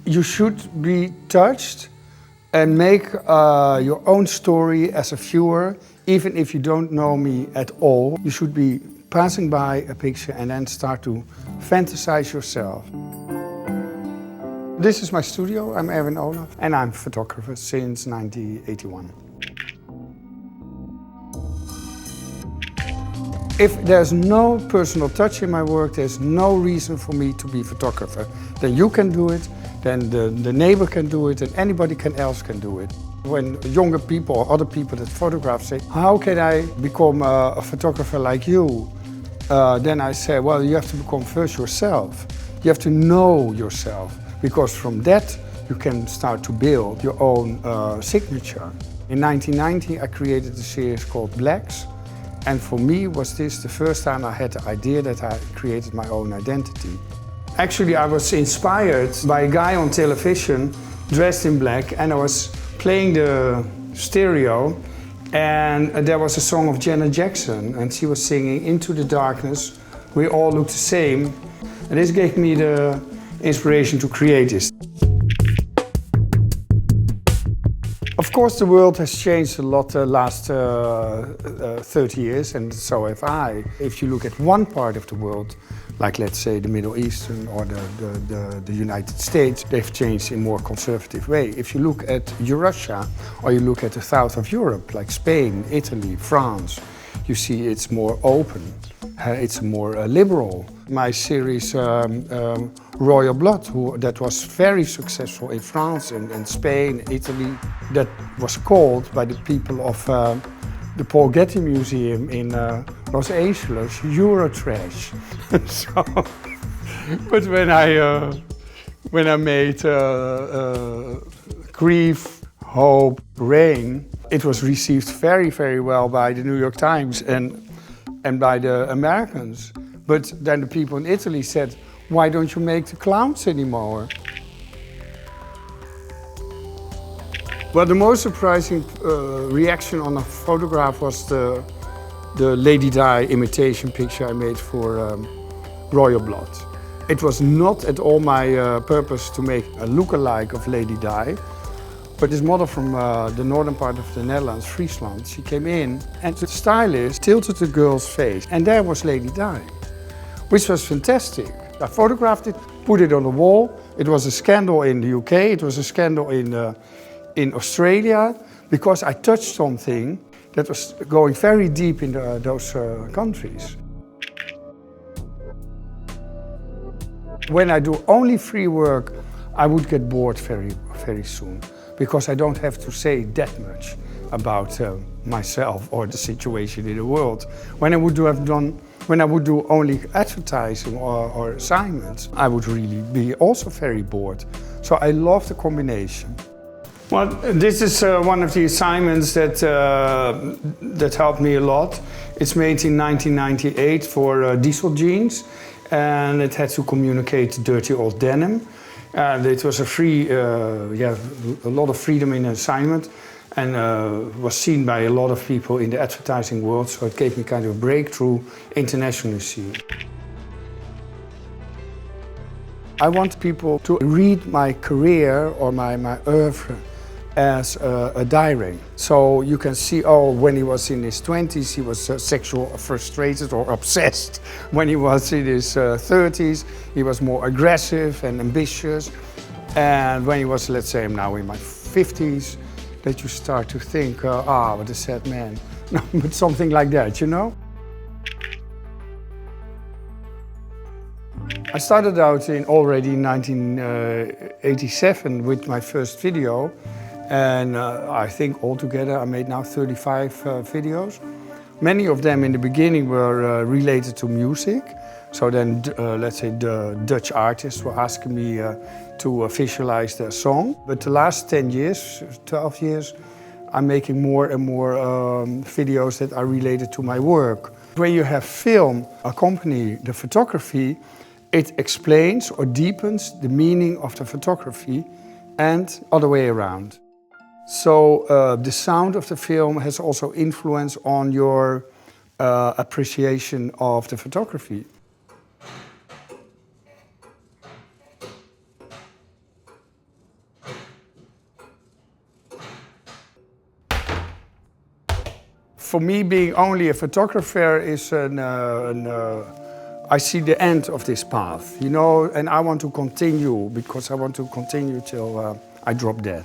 You should be touched and make your own story as a viewer, even if you don't know me at all. You should be passing by a picture and then start to fantasize yourself. This is my studio. I'm Erwin Olaf and I'm a photographer since 1981. If there's no personal touch in my work, there's no reason for me to be a photographer. Then you can do it, then the neighbor can do it, and anybody else can do it. When younger people or other people that photograph say, how can I become a photographer like you? Then I say, well, you have to become first yourself. You have to know yourself, because from that you can start to build your own signature. In 1990 I created a series called Blacks. And for me was this the first time I had the idea that I created my own identity. Actually, I was inspired by a guy on television dressed in black, and I was playing the stereo, and there was a song of Janet Jackson, and she was singing Into the Darkness, We All Look the Same. And this gave me the inspiration to create this. Of course, the world has changed a lot the last 30 years, and so have I. If you look at one part of the world, like let's say the Middle Eastern or the United States, they've changed in a more conservative way. If you look at Russia, or you look at the south of Europe, like Spain, Italy, France, you see it's more open, it's more liberal. My series Royal Blood, that was very successful in France and Spain, Italy, that was called by the people of the Paul Getty Museum in Los Angeles Eurotrash. So, but when I made Grief, Hope, Rain, it was received very, very well by the New York Times and by the Americans. But then the people in Italy said, why don't you make the clowns anymore? Well, the most surprising reaction on a photograph was the Lady Di imitation picture I made for Royal Blood. It was not at all my purpose to make a look-alike of Lady Di, but this model from the northern part of the Netherlands, Friesland, she came in and the stylist tilted the girl's face, and there was Lady Di, which was fantastic. I photographed it, put it on the wall. It was a scandal in the UK, it was a scandal in Australia, because I touched something that was going very deep in those countries. When I do only free work, I would get bored very, very soon, because I don't have to say that much about myself or the situation in the world. When I would do only advertising or assignments, I would really be also very bored. So I love the combination. Well, this is one of the assignments that helped me a lot. It's made in 1998 for Diesel Jeans, and it had to communicate dirty old denim. It was a free, a lot of freedom in assignment, and was seen by a lot of people in the advertising world, so it gave me kind of a breakthrough internationally seen. I want people to read my career or my oeuvre as a diary. So you can see, oh, when he was in his 20s, he was sexually frustrated or obsessed. When he was in his 30s, he was more aggressive and ambitious. And when he was, let's say, I'm now in my 50s, that you start to think, what a sad man. No, but something like that, you know? I started out already in 1987 with my first video. And I think altogether I made now 35 videos. Many of them in the beginning were related to music. So then, let's say, the Dutch artists were asking me to visualize their song. But the last 10 years, 12 years, I'm making more and more videos that are related to my work. When you have film accompany the photography, it explains or deepens the meaning of the photography and other way around. So the sound of the film has also influence on your appreciation of the photography. For me, being only a photographer is I see the end of this path, you know, and I want to continue because I want to continue till I drop dead.